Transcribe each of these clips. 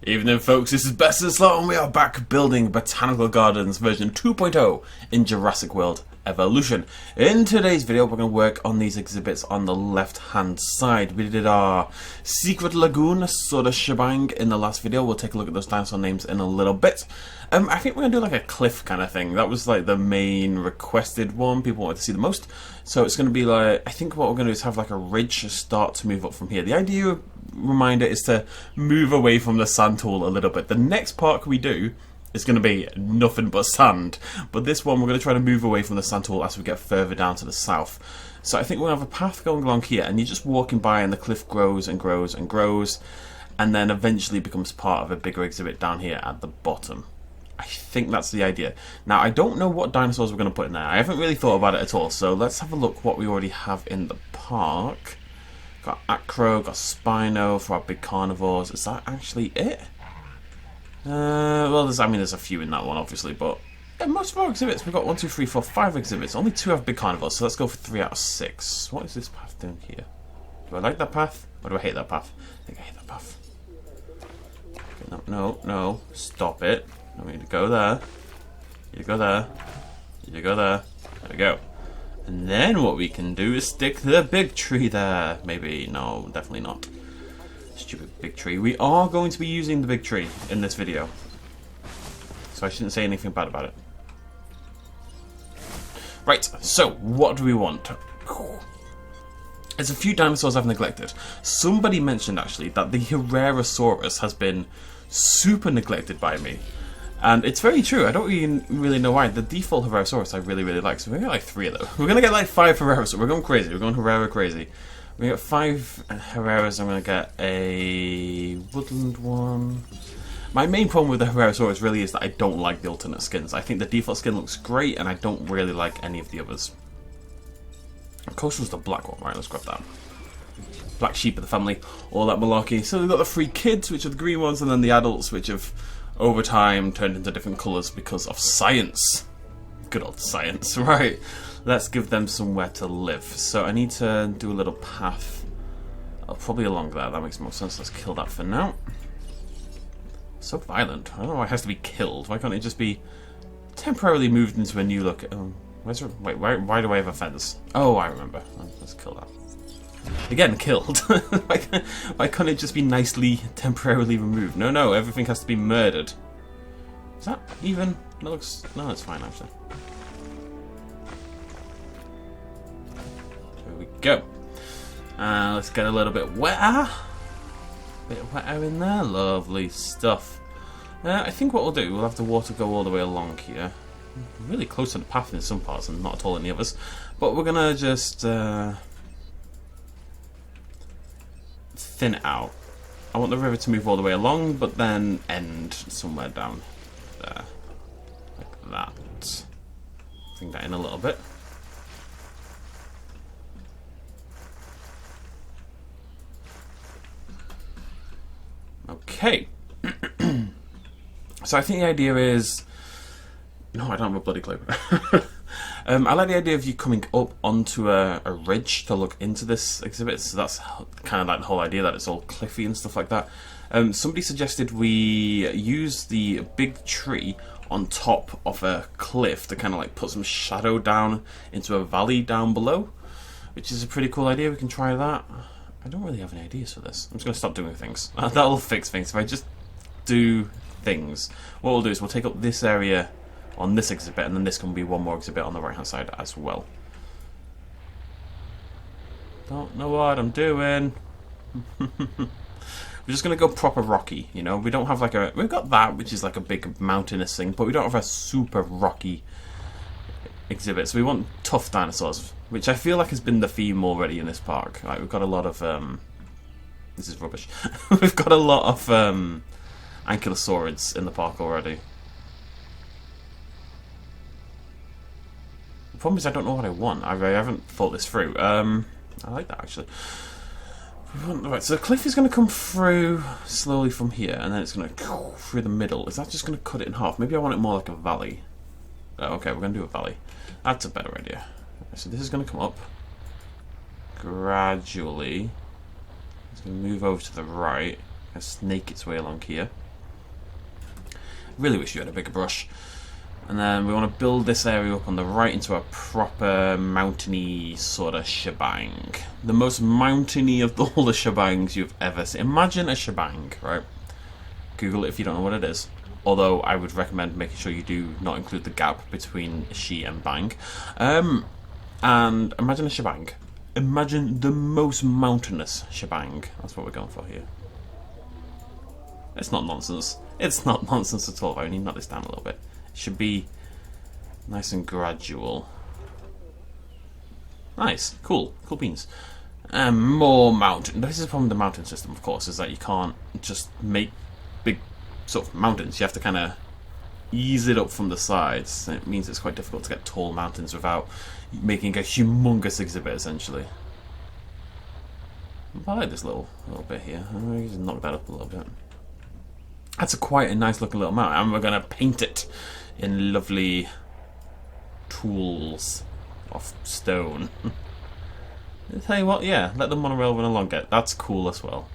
Evening folks, this is BestInSlot and we are back building Botanical Gardens version 2.0 in Jurassic World Evolution. In today's video we're going to work on these exhibits on the left hand side. We did our Secret Lagoon sort of shebang in the last video. We'll take a look at those dinosaur names in a little bit. I think we're going to do like a cliff kind of thing. That was like the main requested one, people wanted to see the most. So it's going to be like, I think what we're going to do is have like a ridge start to move up from here. The idea, reminder, is to move away from the sand tool a little bit. The next park we do is going to be nothing but sand, but this one we're going to try to move away from the sand tool as we get further down to the south. So I think we'll have a path going along here, and you're just walking by and the cliff grows and grows and grows, and then eventually becomes part of a bigger exhibit down here at the bottom. I think that's the idea. Now, I don't know what dinosaurs we're going to put in there. I haven't really thought about it at all, so let's have a look what we already have in the park. Got Acro, got Spino for our big carnivores. Is that actually it? Well, there's a few in that one, obviously, but yeah, most of our exhibits, we've got 1, 2, 3, 4, 5 exhibits. Only 2 have big carnivores, so let's go for 3 out of 6. What is this path doing here? Do I like that path, or do I hate that path? I think I hate that path. Okay, no, stop it. I need to go there. You go there. You go there. There we go. And then what we can do is stick the big tree there. Maybe, no, definitely not. Stupid big tree. We are going to be using the big tree in this video, so I shouldn't say anything bad about it. Right, so what do we want? There's a few dinosaurs I've neglected. Somebody mentioned actually that the Herrerasaurus has been super neglected by me. And it's very true. I don't even really know why. The default Herrerasaurus I really like. So we're going to get like 3 of them. We're going to get like 5 Herrerasaurus. We're going crazy. We're going Herrera crazy. We get 5 Herreras. I'm going to get a woodland one. My main problem with the Herrerasaurus really is that I don't like the alternate skins. I think the default skin looks great, and I don't really like any of the others. Coastal's the black one. Right, let's grab that. Black sheep of the family. All that malarkey. So we've got the 3 kids, which are the green ones, and then the adults, which have over time turned into different colours because of science. Good old science. Right, let's give them somewhere to live. So I need to do a little path probably along there. That makes more sense. Let's kill that for now. So violent. I don't know why it has to be killed. Why can't it just be temporarily moved into a new look? Wait, why do I have a fence? Oh, I remember. Let's kill that. Again, killed. Why can't it just be nicely, temporarily removed? No, everything has to be murdered. Is that even? That looks... No, that's fine, actually. There we go. Let's get a little bit wetter. Bit wetter in there. Lovely stuff. I think what we'll do, we'll have the water go all the way along here. Really close to the path in some parts and not at all in the others. But we're going to just... thin it out. I want the river to move all the way along, but then end somewhere down there, like that. Bring that in a little bit. Okay. So I think the idea is... No, I don't have a bloody clue. I like the idea of you coming up onto a ridge to look into this exhibit, so that's kind of like the whole idea, that it's all cliffy and stuff like that. Somebody suggested we use the big tree on top of a cliff to kind of like put some shadow down into a valley down below, which is a pretty cool idea. We can try that. I don't really have any ideas for this. I'm just going to stop doing things. That'll fix things. If I just do things, what we'll do is we'll take up this area on this exhibit, and then this can be one more exhibit on the right hand side as well. Don't know what I'm doing. We're just gonna go proper rocky, you know. We don't have like a... We've got that, which is like a big mountainous thing, but we don't have a super rocky exhibit. So we want tough dinosaurs, which I feel like has been the theme already in this park. Like, we've got a lot of... This is rubbish. We've got a lot of ankylosaurids in the park already. The problem is I don't know what I want. I haven't thought this through. I like that, actually. Right, so the cliff is going to come through slowly from here, and then it's going to go through the middle. Is that just going to cut it in half? Maybe I want it more like a valley. Oh, okay, we're going to do a valley. That's a better idea. So this is going to come up gradually. It's going to move over to the right and snake its way along here. Really wish you had a bigger brush. And then we want to build this area up on the right into a proper mountainy sort of shebang. The most mountainy of all the shebangs you've ever seen. Imagine a shebang, right? Google it if you don't know what it is. Although I would recommend making sure you do not include the gap between she and bang. And imagine a shebang. Imagine the most mountainous shebang. That's what we're going for here. It's not nonsense. It's not nonsense at all. I need to knock this down a little bit. It should be nice and gradual. Nice. Cool. Cool beans. More mountain. This is the problem with the mountain system, of course, is that you can't just make big sort of mountains. You have to kind of ease it up from the sides. It means it's quite difficult to get tall mountains without making a humongous exhibit, essentially. I like this little bit here. I'm going to just knock that up a little bit. That's quite a nice looking little mountain, and we're going to paint it in lovely tools of stone. I'll tell you what, yeah, let the monorail run along it. That's cool as well.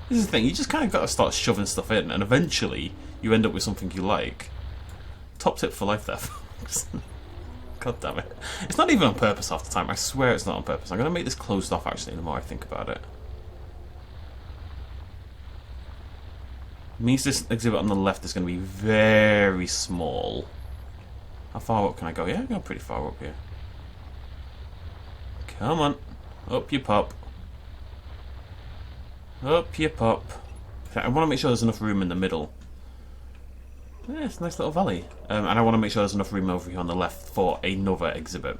This is the thing, you just kind of got to start shoving stuff in, and eventually you end up with something you like. Top tip for life there, folks. God damn it. It's not even on purpose half the time. I swear it's not on purpose. I'm going to make this closed off, actually, the more I think about it. It means this exhibit on the left is going to be very small. How far up can I go? Yeah, I go pretty far up here. Come on. Up you pop. Up you pop. I want to make sure there's enough room in the middle. Yeah, it's a nice little valley. And I want to make sure there's enough room over here on the left for another exhibit.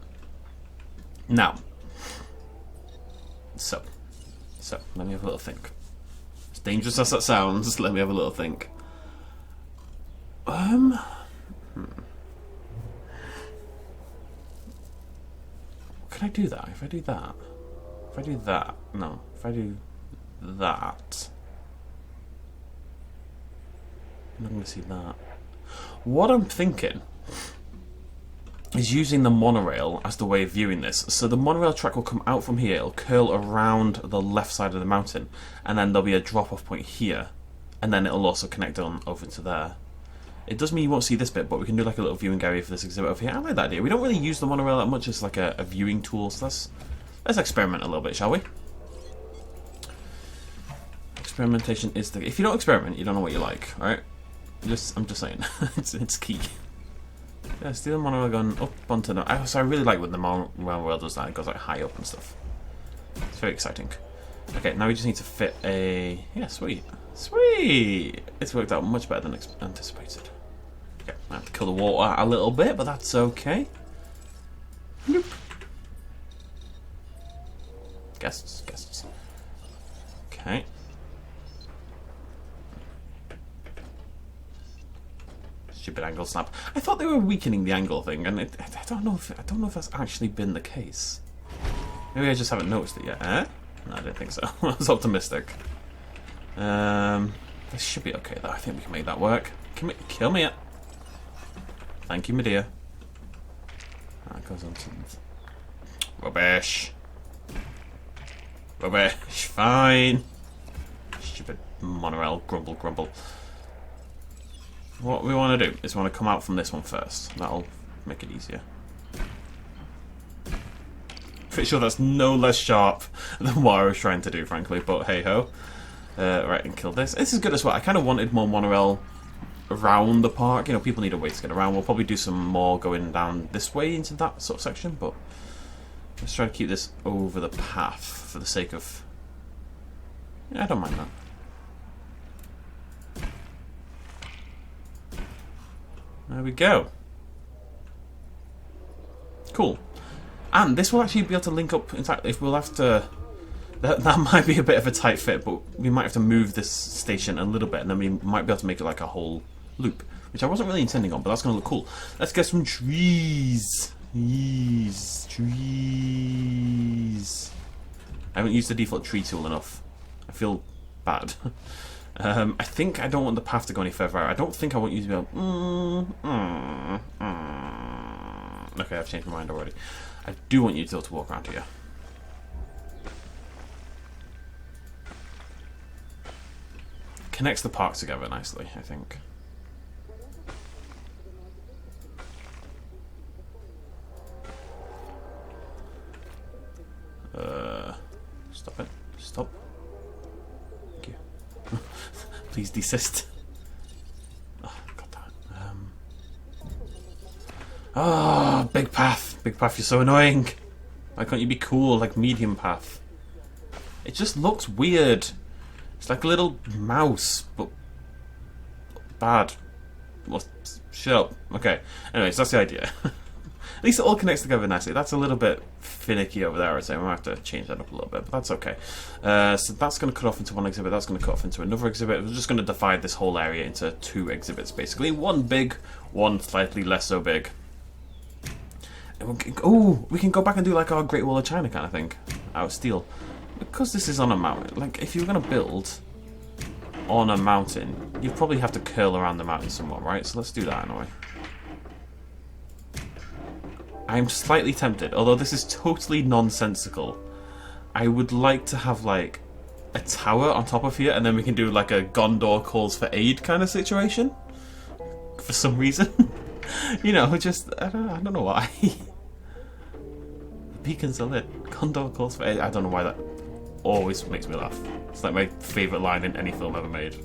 Now. So, let me have a little think. As dangerous as that sounds, let me have a little think. Can I do that? If I do that? If I do that? No. If I do that... I'm not going to see that. What I'm thinking is using the monorail as the way of viewing this. So the monorail track will come out from here, it'll curl around the left side of the mountain, and then there'll be a drop-off point here, and then it'll also connect on over to there. It does mean you won't see this bit, but we can do like a little viewing area for this exhibit over here. I like that idea. We don't really use the monorail that much as like a viewing tool, so let's experiment a little bit, shall we? Experimentation is the... If you don't experiment, you don't know what you like, alright? I'm just saying. it's key. Yeah, see the monorail going up onto the... So I really like when the monorail does that. It goes like high up and stuff. It's very exciting. Okay, now we just need to fit a... Yeah, sweet. Sweet! It's worked out much better than anticipated. Okay, I have to kill the water a little bit, but that's okay. Nope. Guests. Okay. Stupid angle snap. I thought they were weakening the angle thing, and I don't know if that's actually been the case. Maybe I just haven't noticed it yet. Eh? No, I don't think so. I was optimistic. This should be okay though. I think we can make that work. Kill me it. Thank you, my dear. That goes on to rubbish. Rubbish. Fine. Stupid monorail. Grumble. What we want to do is we want to come out from this one first. That'll make it easier. Pretty sure that's no less sharp than what I was trying to do, frankly, but hey ho. Right, and kill this. This is good as well. I kind of wanted more monorail around the park. You know, people need a way to get around. We'll probably do some more going down this way into that sort of section, but let's try to keep this over the path for the sake of... Yeah, I don't mind that. There we go. Cool. And this will actually be able to link up. In fact, if we'll have to... That might be a bit of a tight fit, but we might have to move this station a little bit, and then we might be able to make it like a whole loop, which I wasn't really intending on, but that's going to look cool. Let's get some trees. Trees. I haven't used the default tree tool enough. I feel bad. I think I don't want the path to go any further out. I don't think I want you to be able... Okay, I've changed my mind already. I do want you to be able to walk around here. Connects the parks together nicely, I think. Stop it. Stop. Thank you. Please desist. Oh, got that. Ah, big path. Big path, you're so annoying. Why can't you be cool like medium path? It just looks weird. It's like a little mouse, but bad. Well, shut up. Okay. Anyways, that's the idea. At least it all connects together nicely. That's a little bit finicky over there, I'd say. I'm going to have to change that up a little bit, but that's okay. So that's going to cut off into one exhibit. That's going to cut off into another exhibit. We're just going to divide this whole area into 2 exhibits, basically. One big, one slightly less so big. And we can go back and do like our Great Wall of China kind of thing. Out of steel. Because this is on a mountain, like if you were going to build on a mountain, you'd probably have to curl around the mountain somewhat, right? So let's do that anyway. I'm slightly tempted, although this is totally nonsensical. I would like to have like a tower on top of here, and then we can do like a Gondor calls for aid kind of situation. For some reason. You know, just, I don't know why. The beacons are lit. Gondor calls for aid. I don't know why that always makes me laugh. It's like my favourite line in any film ever made.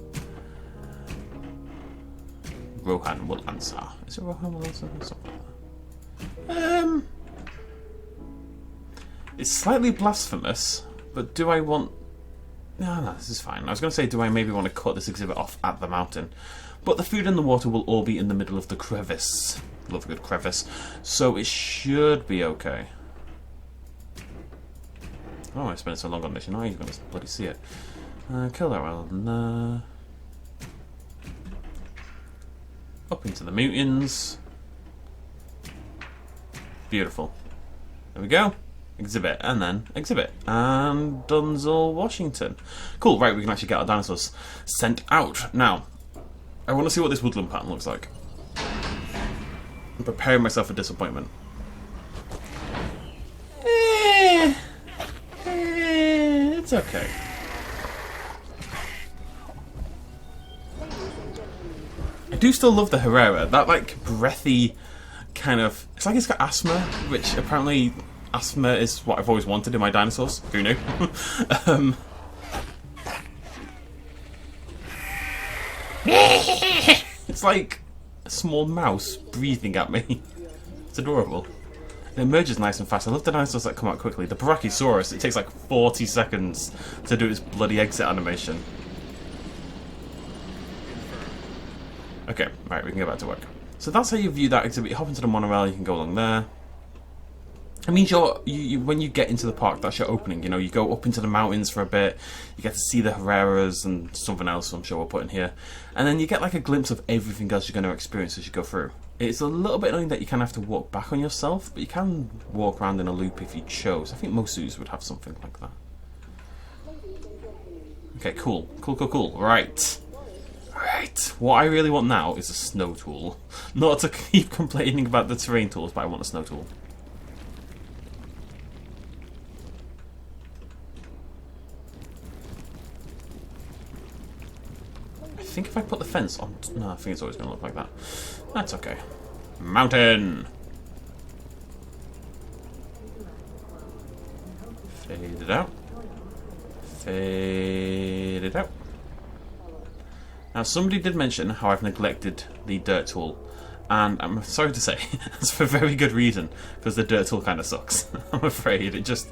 Rohan will answer. Is it Rohan will answer? Something like that. It's slightly blasphemous, but do I want... No, this is fine. I was going to say, do I maybe want to cut this exhibit off at the mountain? But the food and the water will all be in the middle of the crevice. Love a good crevice. So it should be okay. Oh, I spent so long on this. Now you're going to bloody see it. Kill that one. Up into the mountains. Beautiful. There we go. Exhibit, and then exhibit. And Dunzel, Washington. Cool, right, we can actually get our dinosaurs sent out. Now, I want to see what this woodland pattern looks like. I'm preparing myself for disappointment. It's okay. I do still love the Herrera. That, like, breathy kind of... It's like it's got asthma, which apparently asthma is what I've always wanted in my dinosaurs. Who knew? It's like a small mouse breathing at me. It's adorable. It emerges nice and fast. I love the dinosaurs that come out quickly. The Brachiosaurus, it takes like 40 seconds to do its bloody exit animation. Okay, right, we can get back to work. So that's how you view that exhibit. You hop into the monorail, you can go along there. It means when you get into the park, that's your opening. You know, you go up into the mountains for a bit. You get to see the Herreras and something else I'm sure we'll put in here. And then you get like a glimpse of everything else you're going to experience as you go through. It's a little bit annoying that you kind of have to walk back on yourself, but you can walk around in a loop if you chose. I think most zoos would have something like that. Okay, cool. Cool. Right. What I really want now is a snow tool. Not to keep complaining about the terrain tools, but I want a snow tool. I think if I put the fence on... No, I think it's always going to look like that. That's okay. Mountain! Fade it out. Fade it out. Now, somebody did mention how I've neglected the dirt tool. And I'm sorry to say, that's for very good reason. Because the dirt tool kind of sucks. I'm afraid. It just...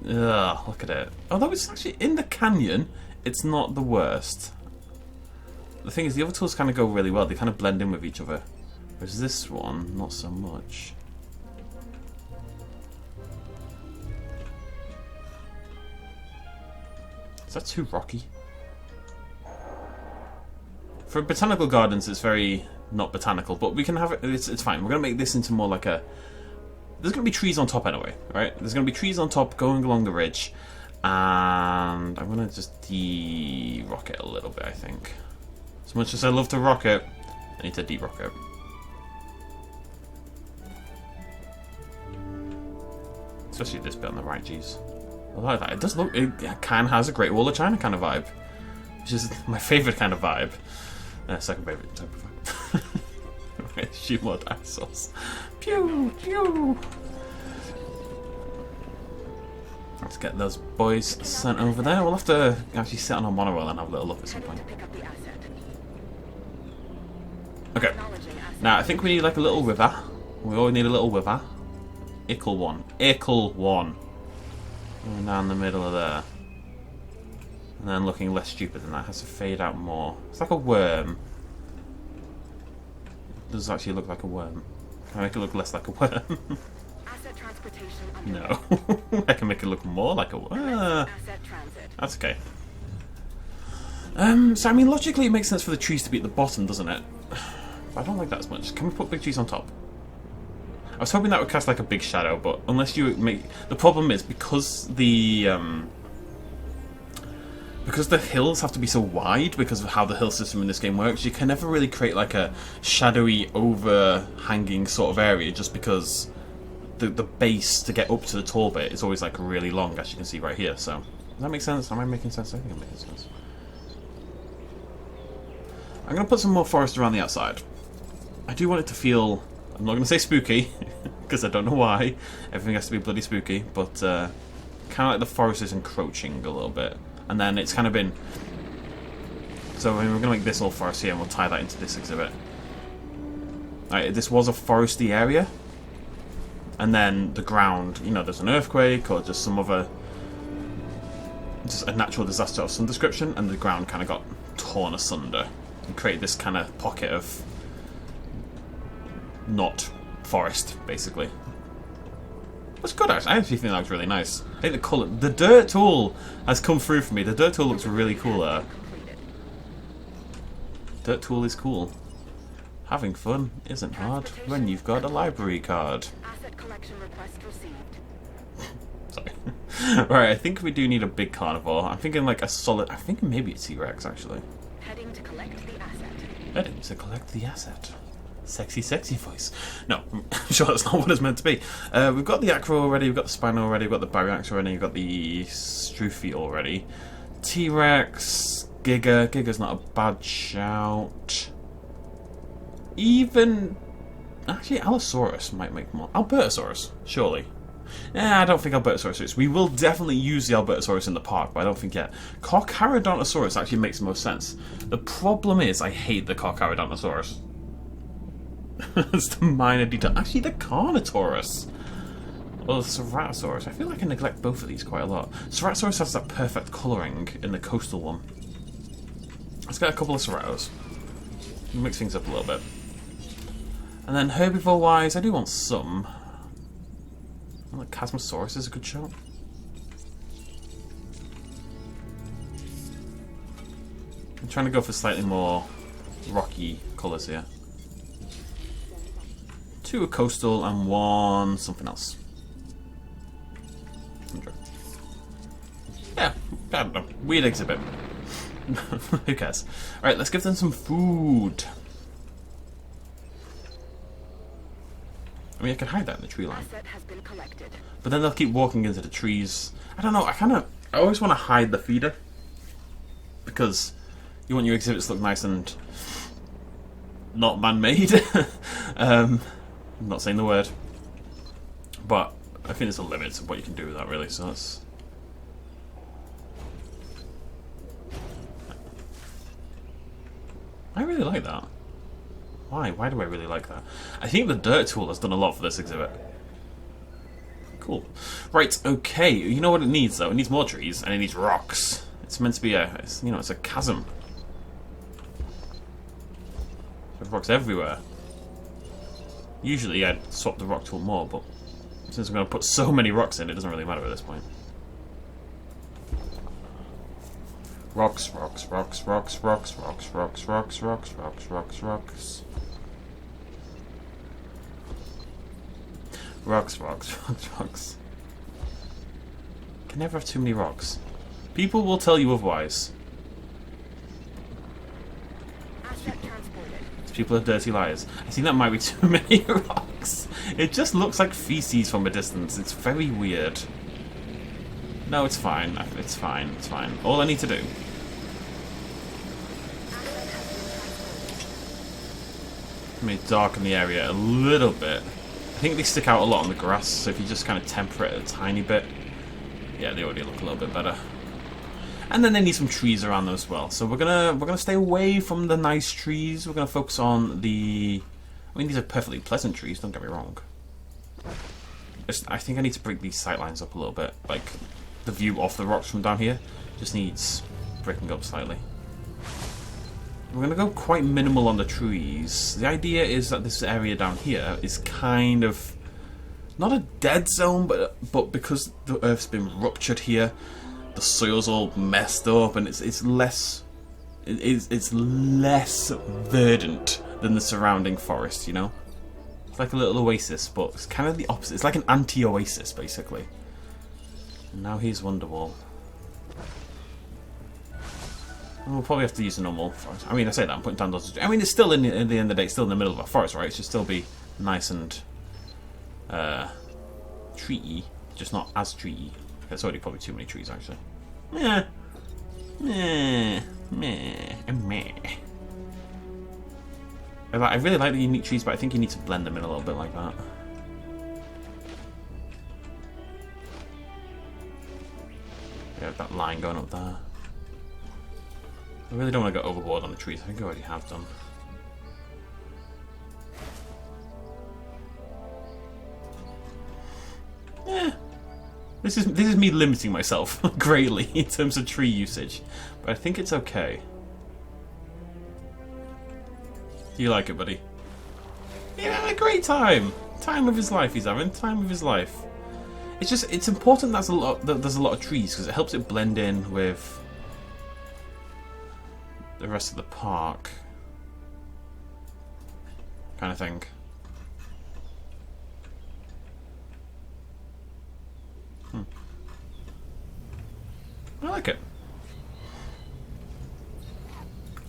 Ugh, look at it. Although it's actually in the canyon... It's not the worst. The thing is, the other tools kind of go really well. They kind of blend in with each other. Whereas this one, not so much. Is that too rocky? For Botanical Gardens, it's very not botanical, but we can have it. It's fine. We're going to make this into more like a... There's going to be trees on top anyway, right? There's going to be trees on top going along the ridge. And I'm going to just de-rock it a little bit, I think. As much as I love to rock it, I need to de-rock it. Especially this bit on the right, jeez. I like that. It does look... It kind of has a Great Wall of China kind of vibe. Which is my favourite kind of vibe. Second favourite type of vibe. Okay, shoot more dinosaurs. Pew! Pew! Let's get those boys sent over there. We'll have to actually sit on a monorail and have a little look at some point. Okay. Now, I think we need like a little river. We always need a little river. Ickle one. Ickle one. And down the middle of there. And then looking less stupid than that. It has to fade out more. It's like a worm. It does actually look like a worm. Can I make it look less like a worm? No. I can make it look more like a worm. That's okay. So I mean, logically it makes sense for the trees to be at the bottom, doesn't it? But I don't like that as much. Can we put big trees on top? I was hoping that would cast like a big shadow, but unless you make... The problem is, because the hills have to be so wide because of how the hill system in this game works, you can never really create like a shadowy, overhanging sort of area, just because the base to get up to the tall bit is always like really long, as you can see right here. So, does that make sense? Am I making sense? I think I'm making sense. I'm going to put some more forest around the outside. I do want it to feel... I'm not going to say spooky, because I don't know why. Everything has to be bloody spooky, but kind of like the forest is encroaching a little bit. And then it's kind of been... So I mean, we're going to make this all forest here, and we'll tie that into this exhibit. Right, this was a foresty area. And then the ground, you know, there's an earthquake, or just some other... Just a natural disaster of some description, and the ground kind of got torn asunder. And created this kind of pocket of... not forest, basically. That's good, actually. I actually think that looks really nice. I think the colour... The dirt tool has come through for me. The dirt tool looks really cool there. Dirt tool is cool. Having fun isn't hard when you've got a library card. Asset collection request received. Sorry. Right, I think we do need a big carnivore. I'm thinking like a solid... I'm thinking maybe a T-Rex, actually. Heading to collect the asset. Heading to collect the asset. Sexy, sexy voice. No, I'm sure that's not what it's meant to be. We've got the acro already, we've got the spino already, we've got the baryax already, we've got the Struthi already. T-Rex, Giga. Giga's not a bad shout. Even... Actually, Allosaurus might make more. Albertosaurus, surely. Nah, I don't think Albertosaurus is. We will definitely use the Albertosaurus in the park, but I don't think yet. Carcharodontosaurus actually makes the most sense. The problem is, I hate the Carcharodontosaurus. It's the minor detail. Actually, the Carnotaurus. Well, the Ceratosaurus. I feel like I neglect both of these quite a lot. Ceratosaurus has that perfect colouring in the coastal one. Let's get a couple of Ceratos. Mix things up a little bit. And then herbivore-wise, I do want some. I like Chasmosaurus is a good shot. I'm trying to go for slightly more rocky colours here. 2 coastal and 1 something else. Yeah, I don't know. Weird exhibit. Who cares? Alright, let's give them some food. I mean, I can hide that in the tree line. Asset has been collected. But then they'll keep walking into the trees. I don't know, I always want to hide the feeder. Because you want your exhibits to look nice and not man-made. I'm not saying the word, but I think there's a limit to what you can do with that, really. So that's... I really like that. Why? Why do I really like that? I think the dirt tool has done a lot for this exhibit. Cool. Right. Okay. You know what it needs, though? It needs more trees and it needs rocks. It's meant to be it's a chasm. There's rocks everywhere. Usually I'd swap the rock tool more, but since I'm going to put so many rocks in, it doesn't really matter at this point. Rocks, rocks, rocks, rocks, rocks, rocks, rocks, rocks, rocks, rocks, rocks, rocks. Rocks, rocks, rocks, rocks. Can never have too many rocks. People will tell you otherwise. People are dirty liars. I think that might be too many rocks. It just looks like feces from a distance. It's very weird. No, it's fine. It's fine. It's fine. All I need to do... Let me darken the area a little bit. I think they stick out a lot on the grass, so if you just kind of temper it a tiny bit, Yeah, they already look a little bit better. And then they need some trees around them as well. So we're gonna stay away from the nice trees. We're gonna focus on the. I mean, these are perfectly pleasant trees. Don't get me wrong. I think I need to break these sightlines up a little bit. Like the view off the rocks from down here just needs breaking up slightly. We're gonna go quite minimal on the trees. The idea is that this area down here is kind of not a dead zone, but because the Earth's been ruptured here. The soil's all messed up, and it's less verdant than the surrounding forest. You know, it's like a little oasis, but it's kind of the opposite. It's like an anti-oasis, basically. And now here's Wonderwall. We'll probably have to use a normal forest. I mean, I say that I'm putting down those. I mean, it's still in the end of the day, it's still in the middle of a forest, right? It should still be nice and treey, just not as treey. There's already probably too many trees, actually. Meh. Meh. Meh. Meh. I really like the unique trees, but I think you need to blend them in a little bit like that. Yeah, that line going up there. I really don't want to go overboard on the trees. I think I already have done. Yeah. This is me limiting myself greatly in terms of tree usage, but I think it's okay. Do you like it, buddy? Yeah, a great time. Time of his life he's having. Time of his life. It's important that there's a lot of trees because it helps it blend in with the rest of the park, kind of thing. I like it.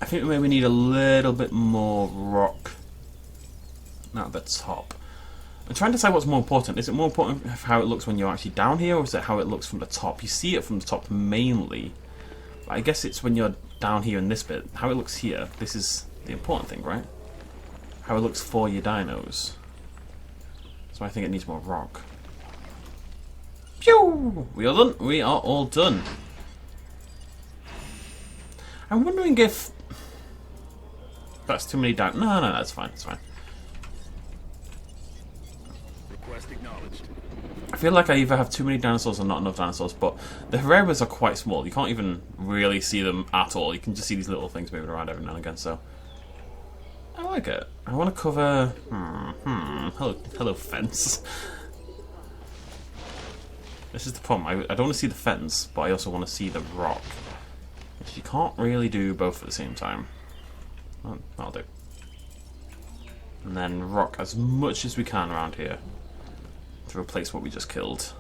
I think we maybe need a little bit more rock at the top. I'm trying to decide what's more important. Is it more important how it looks when you're actually down here, or is it how it looks from the top? You see it from the top mainly. But I guess it's when you're down here in this bit. How it looks here. This is the important thing, right? How it looks for your dinos. So I think it needs more rock. Pew! We are done. We are all done. I'm wondering if that's too many down. No, that's fine. It's fine. Request acknowledged. I feel like I either have too many dinosaurs or not enough dinosaurs, but the Herreras are quite small. You can't even really see them at all. You can just see these little things moving around every now and again, so I like it. I want to cover... Hello, fence. This is the problem. I don't want to see the fence, but I also want to see the rock. Which you can't really do both at the same time. Well, that'll do. And then rock as much as we can around here to replace what we just killed.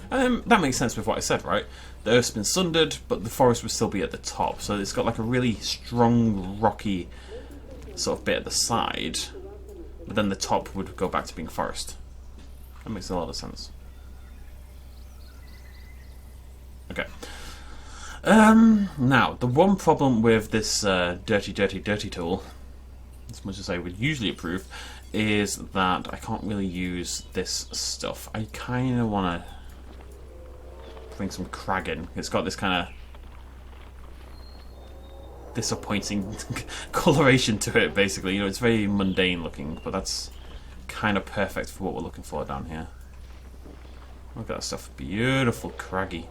That makes sense with what I said, right? The Earth's been sundered, but the forest would still be at the top. So it's got like a really strong, rocky sort of bit at the side. But then the top would go back to being forest. That makes a lot of sense. Okay. Now, the one problem with this dirty tool, as much as I would usually approve, is that I can't really use this stuff. I kind of want to bring some crag in. It's got this kind of disappointing coloration to it, basically. You know, it's very mundane looking, but that's kind of perfect for what we're looking for down here. Look at that stuff. Beautiful, craggy.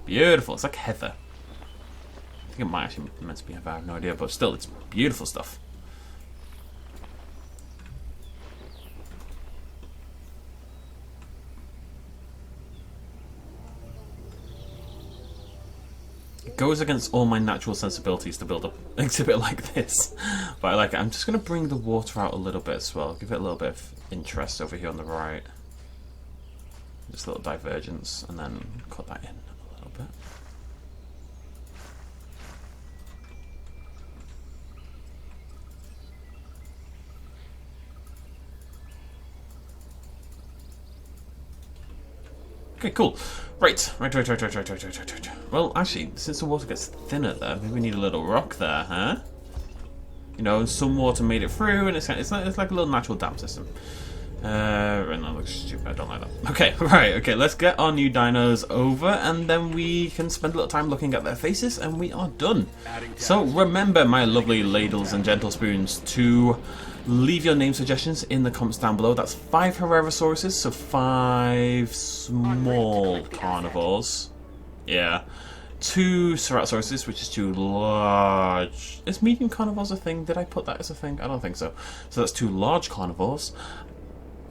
Beautiful. It's like heather. I think it might actually be meant to be heather. I have no idea, but still, it's beautiful stuff. It goes against all my natural sensibilities to build an exhibit like this, but I like it. I'm just going to bring the water out a little bit as well. Give it a little bit of interest over here on the right. Just a little divergence, and then cut that in. Bit. Okay, cool. Right. Well, actually, since the water gets thinner there, maybe we need a little rock there, huh? You know, some water made it through, and it's like a little natural dam system. Right, that looks stupid. I don't like that. Okay, right, okay, let's get our new dinos over, and then we can spend a little time looking at their faces, and we are done. So remember, my lovely ladles and gentle spoons, to leave your name suggestions in the comments down below. That's 5 Herrerasauruses, so 5 small carnivores. Yeah. 2 Ceratosaurus, which is 2 large... Is medium carnivores a thing? Did I put that as a thing? I don't think so. So that's 2 large carnivores.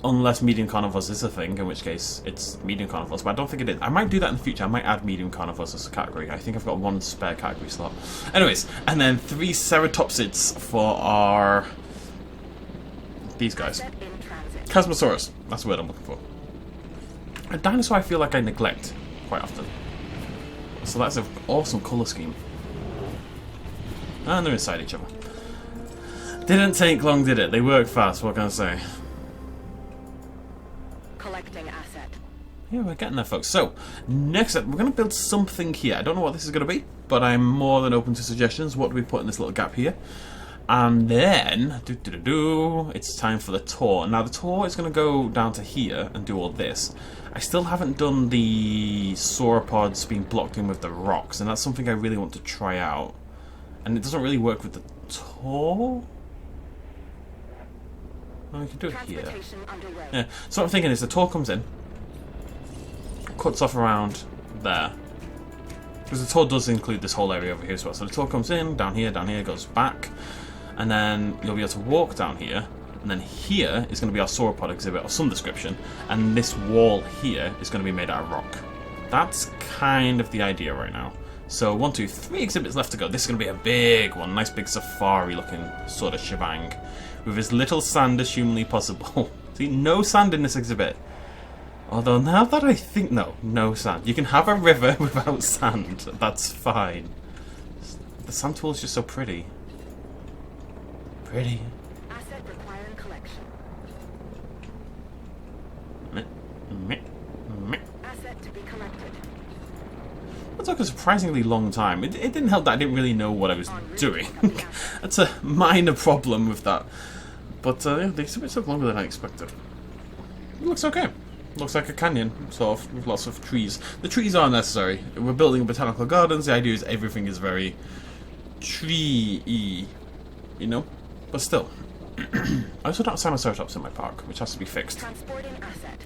Unless medium carnivores is a thing, in which case it's medium carnivores, but I don't think it is. I might do that in the future. I might add medium carnivores as a category. I think I've got 1 spare category slot. Anyways, and then 3 ceratopsids for our... these guys. Chasmosaurus. That's the word I'm looking for. A dinosaur I feel like I neglect quite often. So that's an awesome colour scheme. And they're inside each other. Didn't take long, did it? They work fast, what can I say? Collecting asset. Yeah, we're getting there, folks. So, next up, we're going to build something here. I don't know what this is going to be, but I'm more than open to suggestions. What do we put in this little gap here? And then, it's time for the tour. Now, the tour is going to go down to here and do all this. I still haven't done the sauropods being blocked in with the rocks, and that's something I really want to try out. And it doesn't really work with the tour. Oh, we can do it here. Yeah. So what I'm thinking is the tour comes in, cuts off around there. Because the tour does include this whole area over here as well. So the tour comes in, down here, goes back. And then you'll be able to walk down here. And then here is going to be our sauropod exhibit of some description. And this wall here is going to be made out of rock. That's kind of the idea right now. So 1, 2, 3 exhibits left to go. This is going to be a big one. Nice big safari looking sort of shebang. With as little sand as humanly possible. See, no sand in this exhibit. Although now that I think, no sand. You can have a river without sand. That's fine. The sand tool is just so pretty. Pretty. Asset requiring collection. Asset to be collected. That took a surprisingly long time. It didn't help that I didn't really know what I was doing. That's a minor problem with that. But yeah, the exhibit took longer than I expected. It looks okay. Looks like a canyon, sort of, with lots of trees. The trees are necessary. We're building botanical gardens. The idea is everything is very tree-y, you know? But still. I also don't have Ceratops in my park, which has to be fixed. Transporting asset.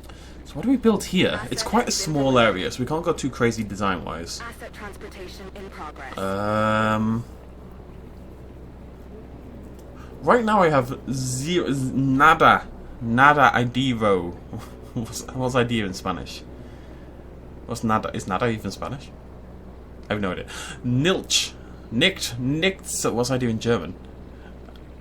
So what do we build here? It's quite a small area, so we can't go too crazy design-wise. Asset transportation in progress. Right now I have nada idea. What's idea in Spanish? What's nada? Is nada even Spanish? I have no idea. Nilch. Nichts. What's idea in German?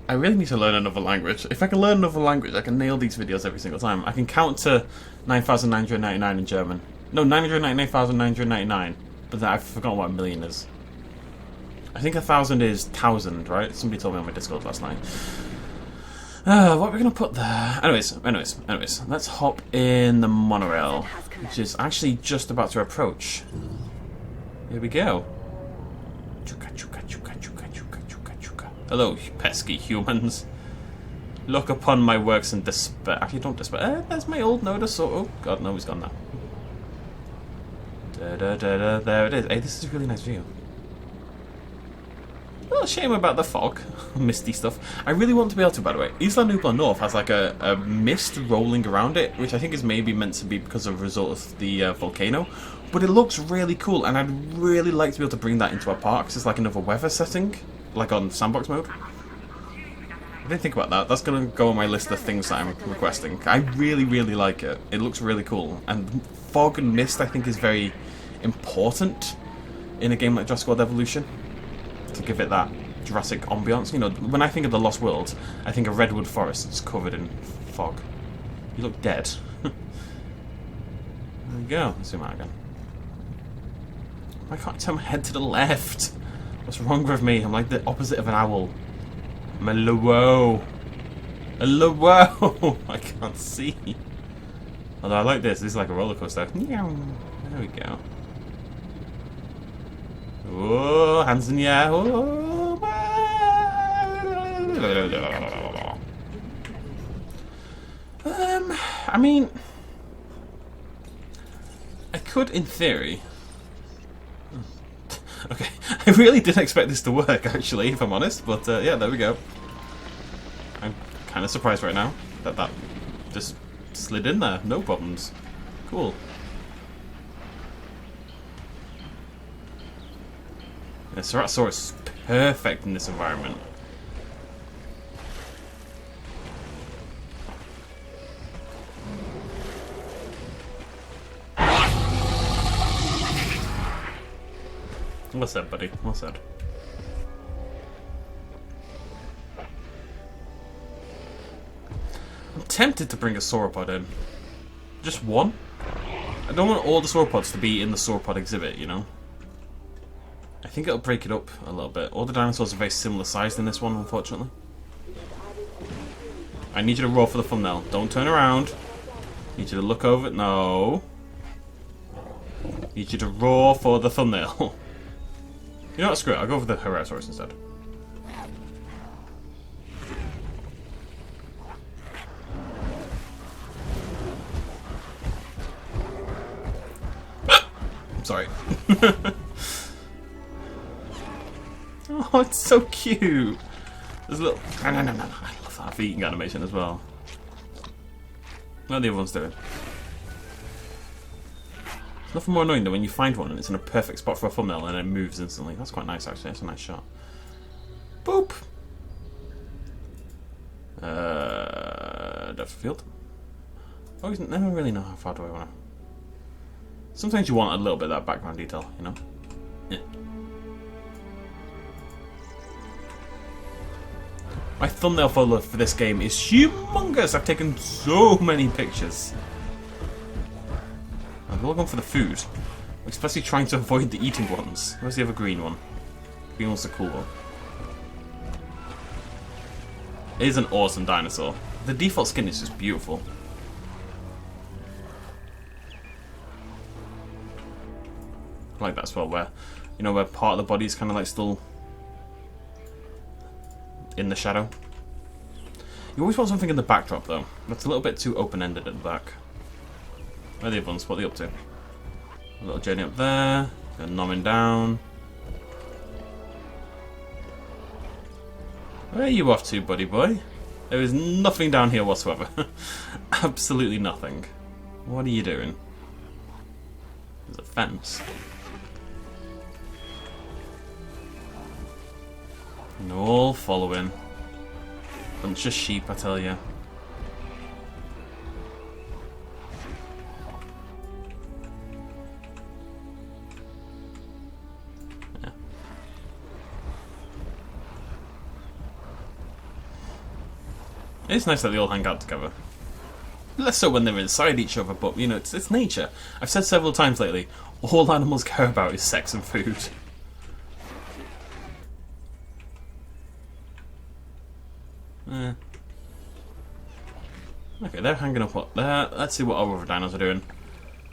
I really need to learn another language. If I can learn another language, I can nail these videos every single time. I can count to 9,999 in German. No, 999,999. But then I've forgotten what a million is. I think 1,000 is 1,000, right? Somebody told me on my Discord last night. What are we going to put there? Anyways. Let's hop in the monorail, which is actually just about to approach. Here we go. Hello, pesky humans. Look upon my works and despair. Actually, don't despair. There's my old Nodosaur. Oh, God, no, he's gone now. There it is. Hey, this is a really nice view. A little shame about the fog. Misty stuff. I really want to be able to, by the way, Isla Nublar North has like a mist rolling around it, which I think is maybe meant to be because of a result of the volcano. But it looks really cool, and I'd really like to be able to bring that into our parks as like another weather setting, like on sandbox mode. I didn't think about that. That's going to go on my list of things that I'm requesting. I really, really like it. It looks really cool. And fog and mist, I think, is very important in a game like Jurassic World Evolution, to give it that Jurassic ambiance. You know, when I think of the Lost World, I think of redwood forests covered in fog. You look dead. There we go. Let's zoom out again. I can't turn my head to the left. What's wrong with me? I'm like the opposite of an owl. I'm a lowo. A lowo. I can't see. Although I like this. This is like a roller coaster. There we go. Oh, hands in the air. Oh. I mean, I could, in theory. Okay, I really didn't expect this to work, actually, if I'm honest. But yeah, there we go. I'm kind of surprised right now that that just slid in there, no problems. Cool. Yeah, Herrerasaurus is perfect in this environment. Well said, buddy. Well said. I'm tempted to bring a sauropod in. Just one. I don't want all the sauropods to be in the sauropod exhibit, you know? I think it'll break it up a little bit. All the dinosaurs are very similar sized in this one, unfortunately. I need you to roll for the thumbnail. Don't turn around. I need you to look over. No. I need you to roar for the thumbnail. You know what? Screw it. I'll go for the Herrerasaurus instead. Sorry. Oh, it's so cute. There's a little. No. I love that eating animation as well. What are the other ones doing? There's nothing more annoying than when you find one and it's in a perfect spot for a thumbnail and it moves instantly. That's quite nice, actually. That's a nice shot. Boop. Depth of field. I always never really know how far do I want to. Sometimes you want a little bit of that background detail, you know? Yeah. My thumbnail photo for this game is humongous. I've taken so many pictures. I'm looking for the food. I'm especially trying to avoid the eating ones. Where's the other green one? Green one's the cool one. It is an awesome dinosaur. The default skin is just beautiful. I like that as well, where, you know, where part of the body is kind of like still in the shadow. You always want something in the backdrop, though. That's a little bit too open-ended at the back. Where are the other ones? What are they up to? A little journey up there. Go nomming down. Where are you off to, buddy boy? There is nothing down here whatsoever. Absolutely nothing. What are you doing? There's a fence. And all following. Bunch of sheep, I tell you. Yeah. It's nice that they all hang out together. Less so when they're inside each other, but you know, it's nature. I've said several times lately, all animals care about is sex and food. Okay, they're hanging up up there. Let's see what our other dinos are doing.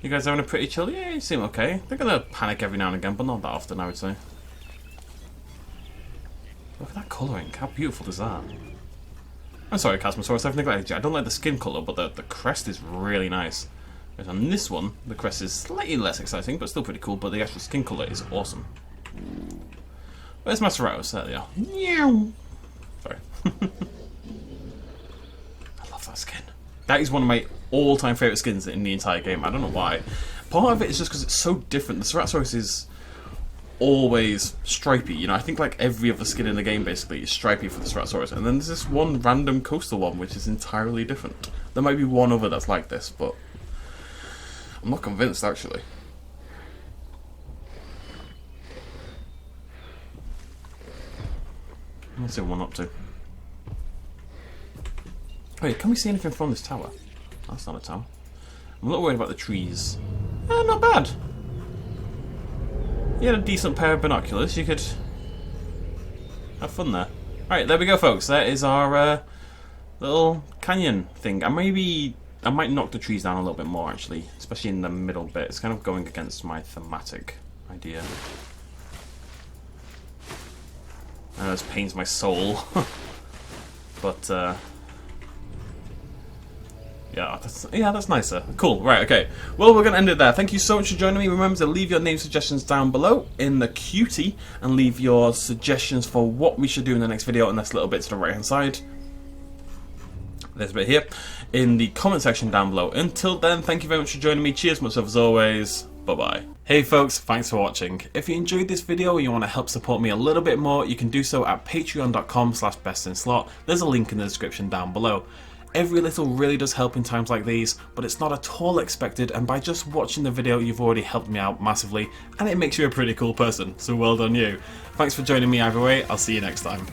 You guys having a pretty chill? Yeah, you seem okay. They're gonna panic every now and again, but not that often, I would say. Look at that colouring. How beautiful is that? I'm sorry, Casmosaurus, I've neglected you. I don't like the skin colour, but the crest is really nice. Whereas on this one, the crest is slightly less exciting, but still pretty cool, but the actual skin colour is awesome. Where's my Ceratops? There they are. Meow. Sorry. I love that skin. That is one of my all-time favourite skins in the entire game. I don't know why. Part of it is just because it's so different. The Ceratosaurus is always stripy, you know. I think like every other skin in the game basically is stripy for the Ceratosaurus, and then there's this one random coastal one which is entirely different. There might be one other that's like this, but I'm not convinced actually. What's the one up to? Wait, can we see anything from this tower? That's not a tower. I'm a little worried about the trees. Not bad. You had a decent pair of binoculars. You could have fun there. Alright, there we go, folks. That is our little canyon thing. I might knock the trees down a little bit more, actually. Especially in the middle bit. It's kind of going against my thematic idea. I know this pains my soul. But, Yeah, that's nicer. Cool. Right, okay. Well, we're going to end it there. Thank you so much for joining me. Remember to leave your name suggestions down below in the QT and leave your suggestions for what we should do in the next video in this little bit to the right-hand side. There's a bit here in the comment section down below. Until then, thank you very much for joining me. Cheers, much love as always. Bye-bye. Hey folks, thanks for watching. If you enjoyed this video and you want to help support me a little bit more, you can do so at patreon.com/bestinslot. There's a link in the description down below. Every little really does help in times like these, but it's not at all expected, and by just watching the video you've already helped me out massively, and it makes you a pretty cool person, so well done you. Thanks for joining me either way, I'll see you next time.